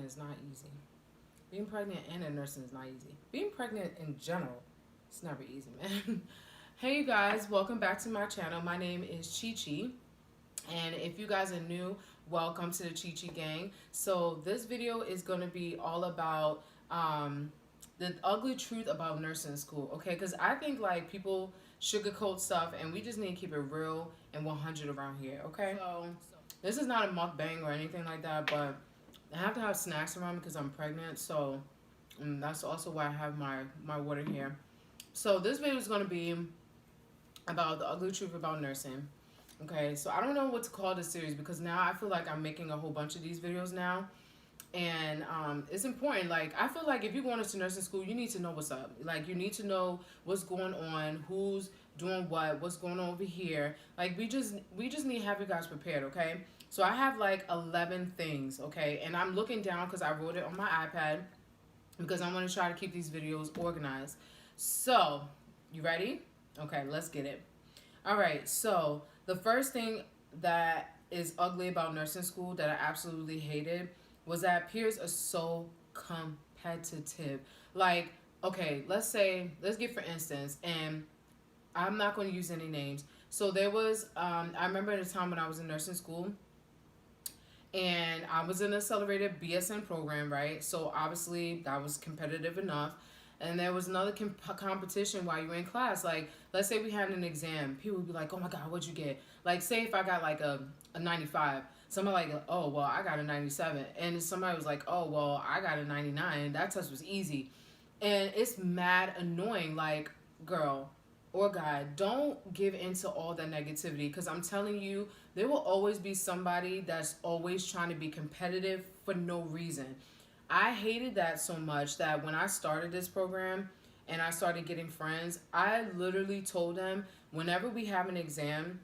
is not easy. Being pregnant and in nursing is not easy. Being pregnant in general, it's never easy, man. Hey, you guys, welcome back to my channel. My name is Chi Chi. And if you guys are new, welcome to the Chi Chi gang. So this video is going to be all about the ugly truth about nursing school, okay? Because I think like people sugarcoat stuff and we just need to keep it real and 100 around here, okay? So this is not a mukbang or anything like that, but I have to have snacks around because I'm pregnant. So that's also why I have my water here. So this video is going to be about the ugly truth about nursing. Okay, so I don't know what to call this series because now I feel like I'm making a whole bunch of these videos now. And it's important. Like, I feel like if you're going into nursing school, you need to know what's up. Like, you need to know what's going on, who's doing what's going on over here. Like, we just need to have you guys prepared, okay? So I have like 11 things, okay? And I'm looking down because I wrote it on my iPad because I'm going to try to keep these videos organized. So, you ready? Okay, let's get it. All right, so the first thing that is ugly about nursing school that I absolutely hated was that peers are so competitive. Like, okay, let's get for instance, and I'm not going to use any names. So there was, I remember at a time when I was in nursing school, and I was in an accelerated BSN program, right? So obviously that was competitive enough. And there was another competition while you were in class. Like, let's say we had an exam. People would be like, oh my God, what'd you get? Like, say if I got like a 95. Somebody like, oh, well, I got a 97. And somebody was like, oh, well, I got a 99. That test was easy. And it's mad annoying. Like, girl or guy, don't give into all that negativity. Because I'm telling you, there will always be somebody that's always trying to be competitive for no reason. I hated that so much that when I started this program and I started getting friends, I literally told them, whenever we have an exam,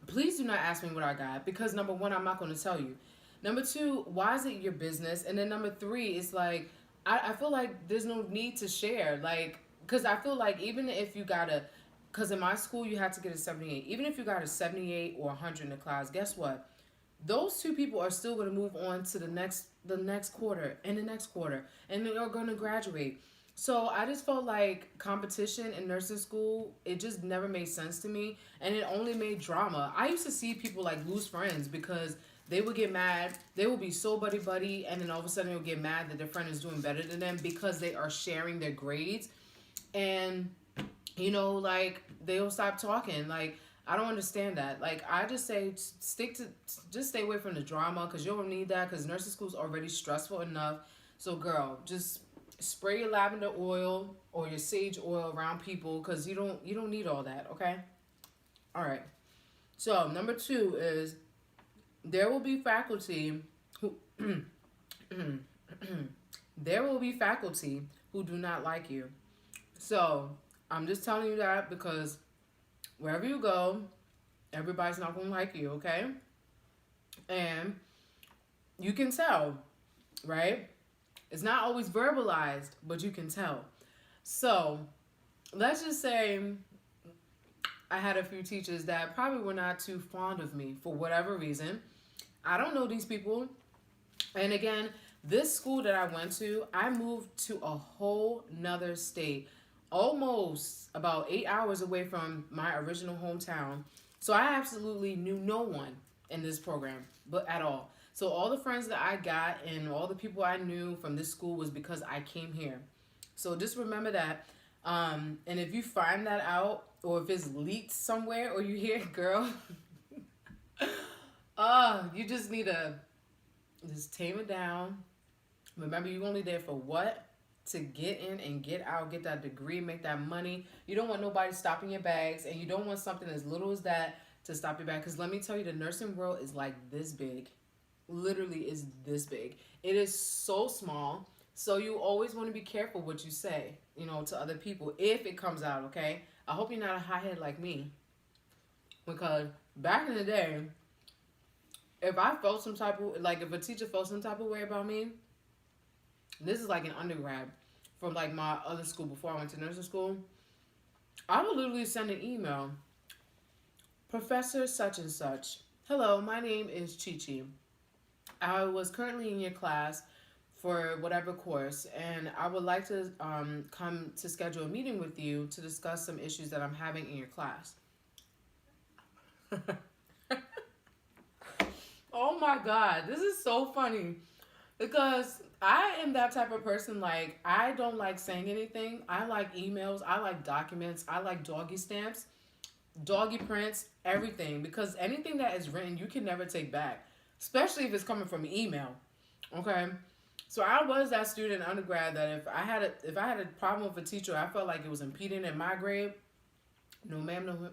please do not ask me what I got, because number one, I'm not going to tell you. Number two, why is it your business? And then number three, it's like, I feel like there's no need to share. Like, because I feel like even if you got a, because in my school, you had to get a 78. Even if you got a 78 or 100 in the class, guess what? Those two people are still going to move on to the next quarter and the next quarter, and they are going to graduate. So I just felt like competition in nursing school, it just never made sense to me, and it only made drama. I used to see people like lose friends because they would get mad. They would be so buddy, and then all of a sudden they would get mad that their friend is doing better than them because they are sharing their grades. And, you know, like, they'll stop talking. Like, I don't understand that. Like, I just say just stay away from the drama, because you don't need that, because nursing school is already stressful enough. So, girl, just spray your lavender oil or your sage oil around people, because you don't need all that, okay? All right. So, number 2 is there will be faculty who there will be faculty who do not like you. So, I'm just telling you that because wherever you go, everybody's not going to like you, okay? And you can tell, right? It's not always verbalized, but you can tell. So, let's just say I had a few teachers that probably were not too fond of me for whatever reason. I don't know these people. And again, this school that I went to, I moved to a whole nother state, almost about 8 hours away from my original hometown. So I absolutely knew no one in this program, but at all. So all the friends that I got and all the people I knew from this school was because I came here. So just remember that. And if you find that out, or if it's leaked somewhere, or you hear, girl, you just need to just tame it down. Remember, you're only there for what? To get in and get out, get that degree, make that money. You don't want nobody stopping your bags, and you don't want something as little as that to stop your bag. Because let me tell you, the nursing world is like this big. Literally is this big. It is so small. So you always want to be careful what you say, you know, to other people if it comes out, okay? I hope you're not a hothead like me. Because back in the day, if I felt some type of, like if a teacher felt some type of way about me, this is like an undergrad from like my other school before I went to nursing school, I would literally send an email. Professor such and such. Hello, my name is Chi Chi. I was currently in your class for whatever course, and I would like to come to schedule a meeting with you to discuss some issues that I'm having in your class. Oh my God, this is so funny because I am that type of person. Like, I don't like saying anything. I like emails, I like documents, I like doggy stamps, doggy prints, everything, because anything that is written you can never take back, especially if it's coming from an email. Okay. So I was that student in undergrad that if I had a problem with a teacher, I felt like it was impeding in my grade. No ma'am, no,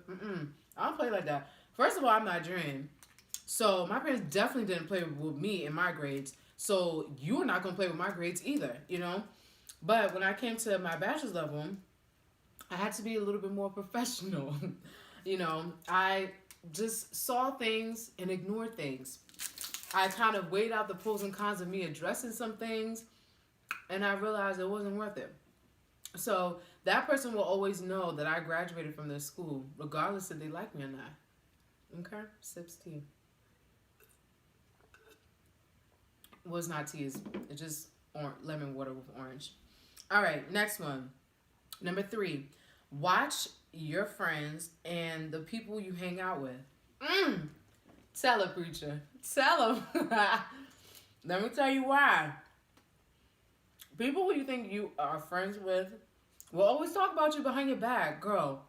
I don't play like that. First of all, I'm Nigerian, so my parents definitely didn't play with me in my grades. So you're not gonna play with my grades either, you know. But when I came to my bachelor's level, I had to be a little bit more professional. You know, I just saw things and ignored things. I kind of weighed out the pros and cons of me addressing some things, and I realized it wasn't worth it. So that person will always know that I graduated from this school, regardless if they like me or not. Okay? Sips tea. Well, it's not tea, it's just lemon water with orange. All right, next one. Number 3, watch your friends and the people you hang out with. Tell a preacher. Tell them. Let me tell you why. People who you think you are friends with will always talk about you behind your back. Girl,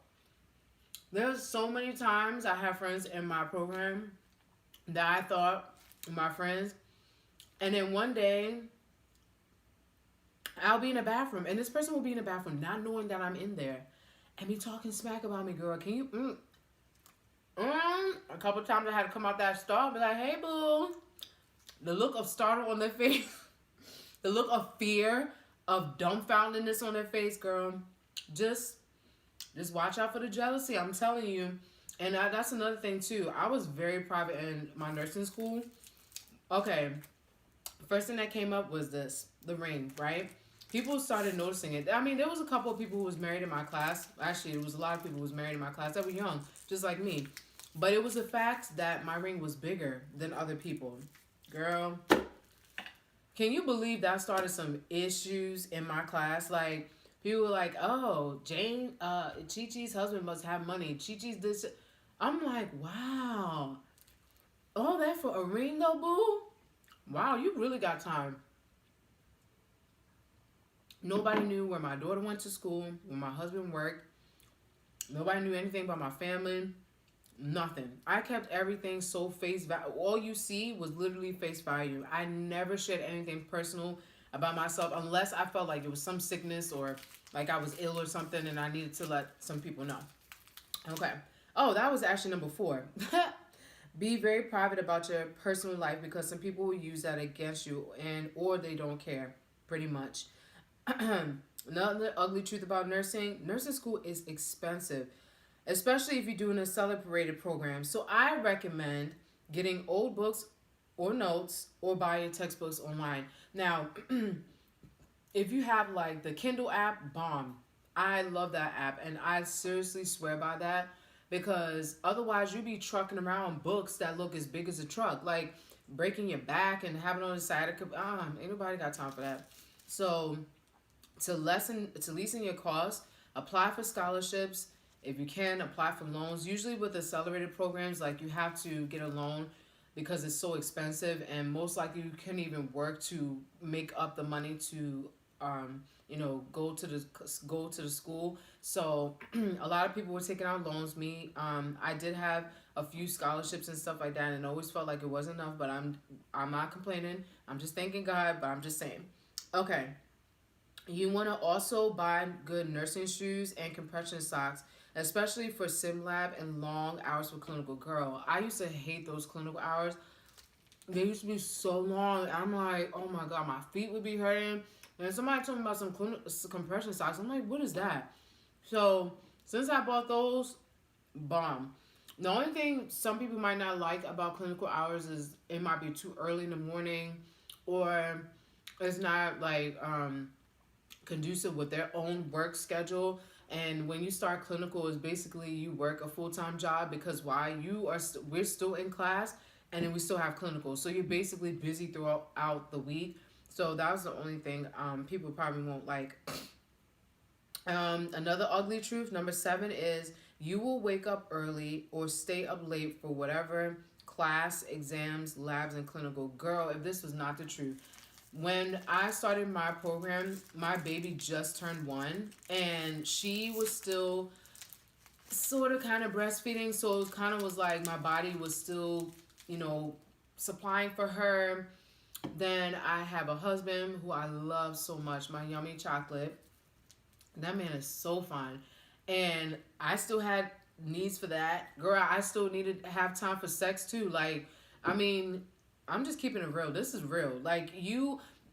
there's so many times I have friends in my program that I thought were my friends. And then one day, I'll be in a bathroom, and this person will be in the bathroom not knowing that I'm in there and be talking smack about me, girl. Can you, A couple times I had to come out that stall and be like, hey, boo. The look of startle on their face, the look of fear, of dumbfoundedness on their face, girl. Just watch out for the jealousy, I'm telling you. And that's another thing, too. I was very private in my nursing school. Okay, first thing that came up was the ring, right? People started noticing it. I mean, there was a couple of people who was married in my class. Actually, it was a lot of people who was married in my class that were young, just like me. But it was the fact that my ring was bigger than other people. Girl, can you believe that started some issues in my class? Like, people were like, oh, Jane, Chi-Chi's husband must have money. Chi-Chi's this. I'm like, wow. All that for a ring, though, boo? Wow, you really got time. Nobody knew where my daughter went to school, where my husband worked. Nobody knew anything about my family. Nothing. I kept everything so face value. All you see was literally face value. I never shared anything personal about myself unless I felt like it was some sickness or like I was ill or something and I needed to let some people know. Okay. Oh, that was actually number 4. Be very private about your personal life because some people will use that against you or they don't care, pretty much. Another ugly truth about nursing school is expensive, especially if you're doing a celebrated program. So I recommend getting old books or notes or buying textbooks online. Now, if you have like the Kindle app, bomb. I love that app and I seriously swear by that because otherwise you'll be trucking around books that look as big as a truck, like breaking your back and having on the side of ain't nobody got time for that. So to lessen your costs, apply for scholarships. If you can, apply for loans. Usually with accelerated programs, like you have to get a loan because it's so expensive, and most likely you can't even work to make up the money to, go to the school. So a lot of people were taking out loans. Me, I did have a few scholarships and stuff like that, and it always felt like it wasn't enough. But I'm not complaining. I'm just thanking God. But I'm just saying, okay. You want to also buy good nursing shoes and compression socks, especially for sim lab and long hours for clinical. Girl, I used to hate those clinical hours. They used to be so long. I'm like, oh my God, my feet would be hurting. And somebody told me about some compression socks. I'm like, what is that? So since I bought those, bomb. The only thing some people might not like about clinical hours is it might be too early in the morning, or it's not like conducive with their own work schedule. And when you start clinical, is basically you work a full-time job because we're still in class and then we still have clinical. So you're basically busy throughout the week. So that was the only thing people probably won't like. Another ugly truth, number 7, is you will wake up early or stay up late for whatever class, exams, labs, and clinical. Girl, if this was not the truth. When I started my program, my baby just turned 1, and she was still sort of kind of breastfeeding. So it kind of was like my body was still, you know, supplying for her. Then I have a husband who I love so much, my yummy chocolate. That man is so fun. And I still had needs for that. Girl, I still needed to have time for sex too. Like, I mean, I'm just keeping it real. This is real. Like,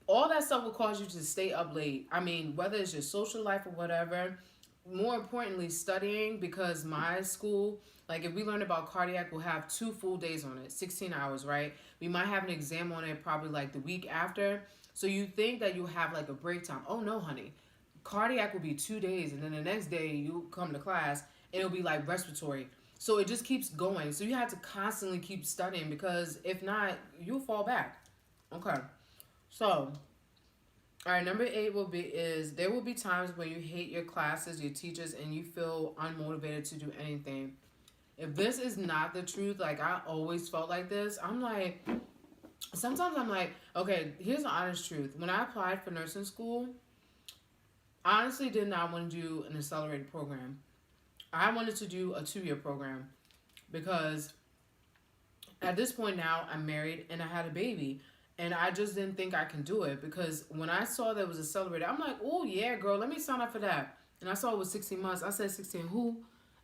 all that stuff will cause you to stay up late. I mean, whether it's your social life or whatever. More importantly, studying, because my school, like if we learn about cardiac, we'll have 2 full days on it, 16 hours, right? We might have an exam on it probably like the week after. So you think that you have like a break time. Oh no, honey. Cardiac will be 2 days, and then the next day you come to class and it'll be like respiratory. So it just keeps going. So you have to constantly keep studying, because if not, you'll fall back. Okay. So, all right, number 8 will be is there will be times when you hate your classes, your teachers, and you feel unmotivated to do anything. If this is not the truth, like I always felt like this, I'm like, sometimes I'm like, okay, here's the honest truth. When I applied for nursing school, I honestly did not want to do an accelerated program. I wanted to do a 2-year program, because at this point now I'm married and I had a baby, and I just didn't think I can do it, because when I saw that it was accelerated, I'm like, oh yeah, girl, let me sign up for that. And I saw it was 16 months. I said 16 who?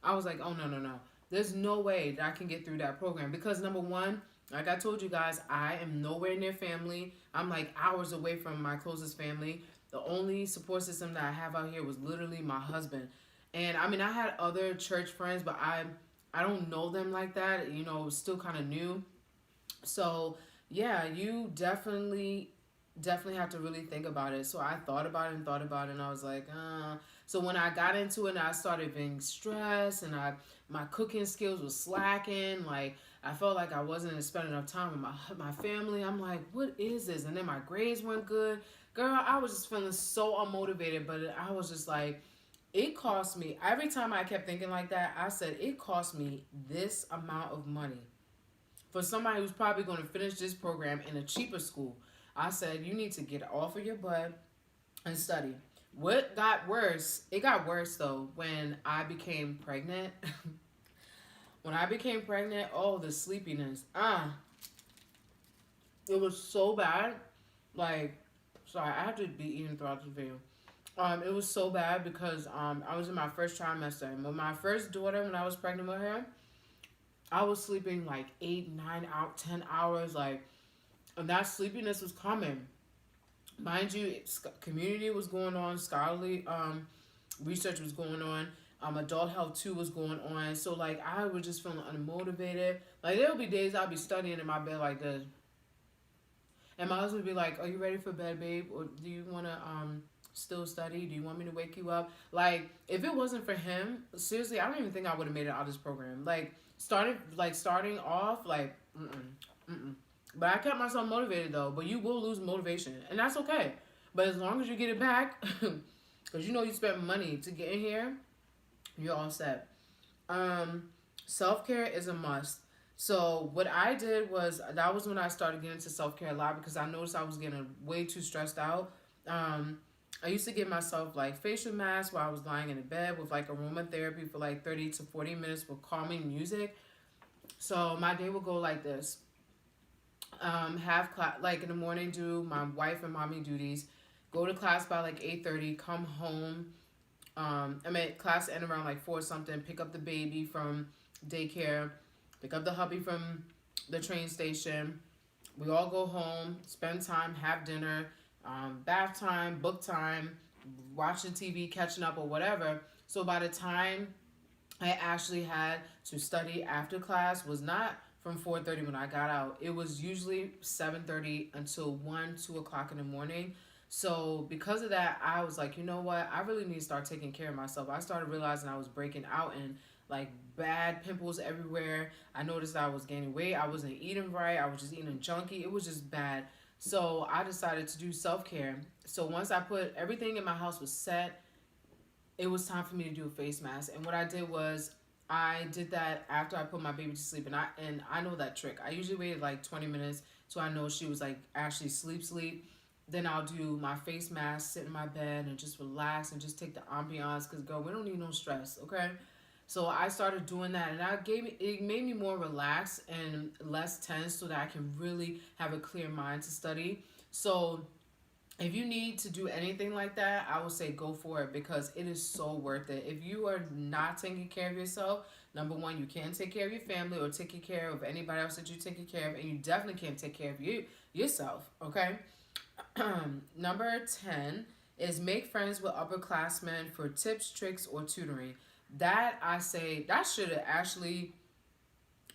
I was like, oh no, no, no. There's no way that I can get through that program, because number one, like I told you guys, I am nowhere near family. I'm like hours away from my closest family. The only support system that I have out here was literally my husband. And I mean, I had other church friends, but I don't know them like that. You know, it was still kind of new. So yeah, you definitely have to really think about it. So I thought about it and thought about it, and I was like, So when I got into it, and I started being stressed, and my cooking skills was slacking. Like I felt like I wasn't spending enough time with my family. I'm like, what is this? And then my grades weren't good. Girl, I was just feeling so unmotivated. But I was just like, it cost me. Every time I kept thinking like that, I said, it cost me this amount of money for somebody who's probably going to finish this program in a cheaper school. I said, you need to get off of your butt and study. What got worse, it got worse though, when I became pregnant. When I became pregnant, oh, the sleepiness. It was so bad. Like, sorry, I have to be eating throughout the video. It was so bad because I was in my first trimester. And with my first daughter, when I was pregnant with her, I was sleeping like 8, 9 out, 10 hours, like, and that sleepiness was coming. Mind you, community was going on, scholarly research was going on, adult health too was going on. So like I was just feeling unmotivated. Like there would be days I'd be studying in my bed like this, and my husband would be like, "Are you ready for bed, babe? Or do you want to still study? Do you want me to wake you up?" Like if it wasn't for him, seriously, I don't even think I would have made it out of this program. Like starting off, like, mm-mm. But I kept myself motivated though. But you will lose motivation, and that's okay. But as long as you get it back, because you know you spent money to get in here, you're all set. Self-care is a must. So what I did was, that was when I started getting into self-care a lot, because I noticed I was getting way too stressed out. I used to give myself like facial masks while I was lying in the bed with like aromatherapy for like 30 to 40 minutes with calming music. So my day would go like this. Have class, like in the morning, do my wife and mommy duties, go to class by like 8:30, come home. I'm at class end around like 4 something, pick up the baby from daycare, pick up the hubby from the train station. We all go home, spend time, have dinner, bath time, book time, watching TV, catching up or whatever. So by the time I actually had to study after class was not from 4:30 when I got out. It was usually 7:30 until 1, 2 o'clock in the morning. So because of that, I was like, you know what? I really need to start taking care of myself. I started realizing I was breaking out and like bad pimples everywhere. I noticed I was gaining weight. I wasn't eating right. I was just eating junky. It was just bad. So I decided to do self-care. So once I put everything in my house was set, it was time for me to do a face mask. And what I did was I did that after I put my baby to sleep. And I know that trick. I usually waited like 20 minutes so I know she was like actually sleep. Then I'll do my face mask, sit in my bed and just relax and just take the ambiance, because girl, we don't need no stress, okay? So I started doing that, and it made me more relaxed and less tense, so that I can really have a clear mind to study. So if you need to do anything like that, I would say go for it, because it is so worth it. If you are not taking care of yourself, number one, you can't take care of your family or take care of anybody else that you're taking care of, and you definitely can't take care of yourself. Okay. Number 10 is make friends with upperclassmen for tips, tricks, or tutoring. That I say that should have actually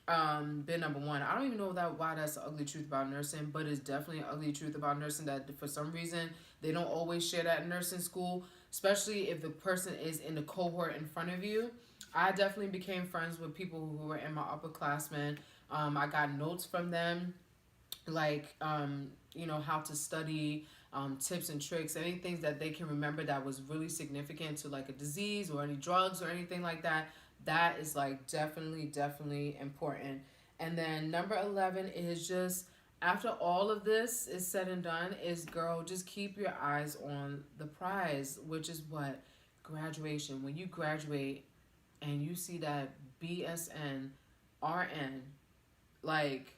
been number one. I don't even know why that's the ugly truth about nursing, but it's definitely an ugly truth about nursing that for some reason they don't always share that in nursing school, especially if the person is in the cohort in front of you. I definitely became friends with people who were in my upperclassmen. I got notes from them, like how to study, tips and tricks, any things that they can remember that was really significant to like a disease or any drugs or anything like that. That is like definitely important. And then number 11 is just, after all of this is said and done, is girl, just keep your eyes on the prize, which is what? Graduation. When you graduate and you see that BSN-RN, like,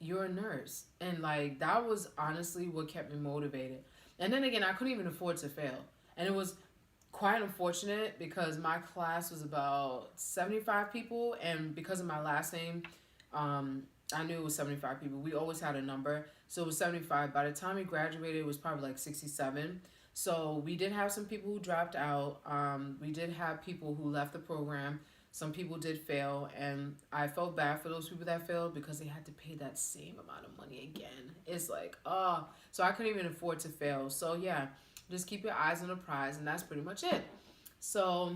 you're a nurse. And like that was honestly what kept me motivated. And then again, I couldn't even afford to fail. And it was quite unfortunate because my class was about 75 people, and because of my last name, I knew it was 75 people. We always had a number. So it was 75. By the time we graduated, it was probably like 67. So we did have some people who dropped out. We did have people who left the program. Some people did fail, and I felt bad for those people that failed because they had to pay that same amount of money again. It's like, oh, so I couldn't even afford to fail. So yeah, just keep your eyes on the prize, and that's pretty much it. So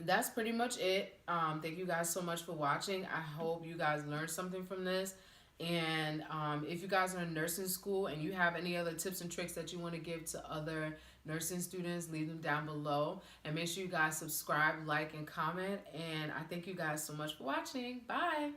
that's pretty much it. Thank you guys so much for watching. I hope you guys learned something from this. And if you guys are in nursing school and you have any other tips and tricks that you want to give to other nursing students, leave them down below. And make sure you guys subscribe, like, and comment. And I thank you guys so much for watching. Bye.